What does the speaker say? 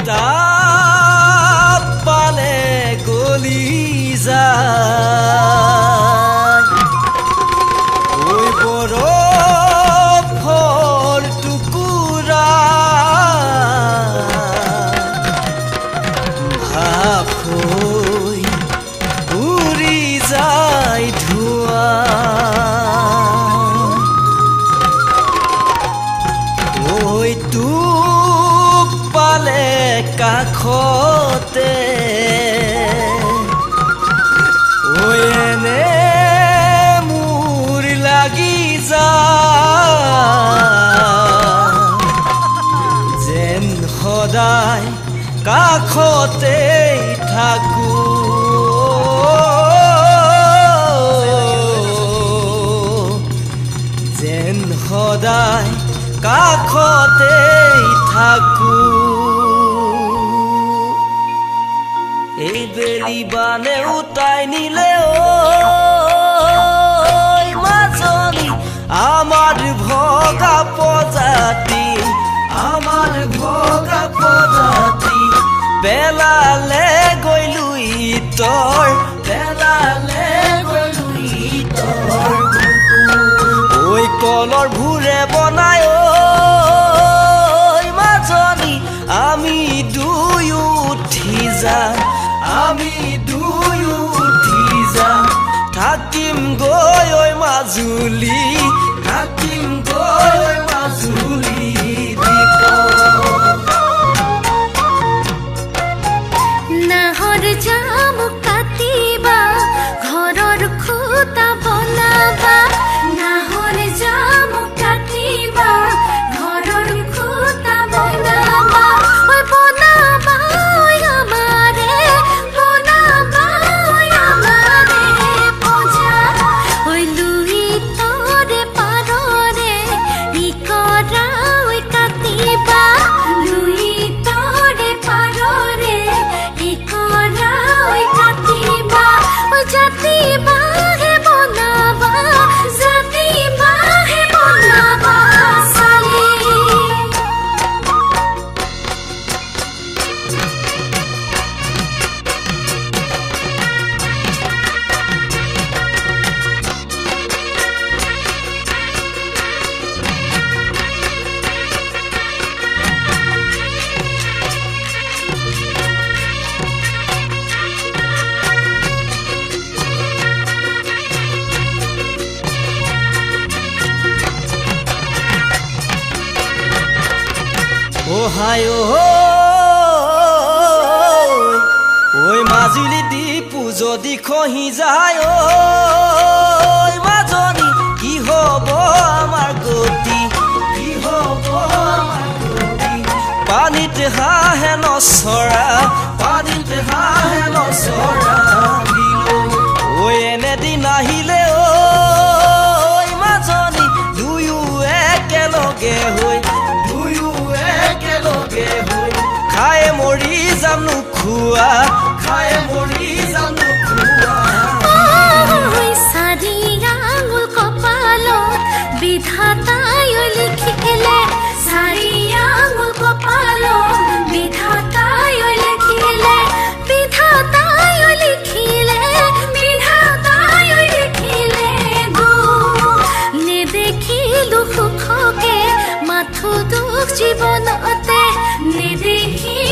তাপ পালে গলি যায় ঐ বৰফৰ টুকুৰা ভাপ হৈ উৰি যায় ধোঁৱা ঐ তোক পালে কাষতে ঐ এনে মোৰ লাগি যায় যেন সদায় কাষতে থাকো যেন সদায় কাষতে থাকো এই বেলি বানে উটাই নিলে মাজনী আমার ভগা প্রজাতি আমার ভগা প্রজাতি পেলালে গইলু ইতৰ পেলালে গইলু ইতৰ ঐ কলৰ ভুৰে বনায় মাজনী আমি দুয়ো উঠি যাম আমি দুয়ো উঠি যাম থাকিম গৈ ঐ মাজুলী থাকিম গৈ ঐ মাজুলী নাহৰ জাম কাটিবা ঘৰৰ খুঁটা বনাবা নাহৰ জাম কাটিবা ঘৰৰ খুঁটা বনাবা ঐ বনাবা আমাৰে বনাবা আমাৰে পূজা ঐ লুই তৰে পাৰৰে ইকৰা ঐ কাটিবা লুই তৰে পাৰৰে ইকৰা ঐ কাটিবা ঐ জাতিবা হে বনাবা জাতিবা হে বনাবা চালি হায় ঐ মাজুলী দ্বীপু যদি খহি যায় মাজনী কি হব আমাৰ গতি কি হব আমাৰ গতি পানীত হাঁহে নচৰা পানীত হাঁহে নচৰা ঐ এনেদিন আহিলে মাজনী দুয়ো একেলগে হৈ খাই মৰি যাম নোখোৱা খাই মৰি যাম নোখোৱা চাৰি আঙুল কপালত বিধাতাই লিখিলে চাৰি আঙুল কপালত বিধাতাই লিখিলে বিধাতাই লিখিলে বিধাতাই লিখিলে নেদেখিলো সুখকে মাথো দুখ জীৱনতে নেদেখি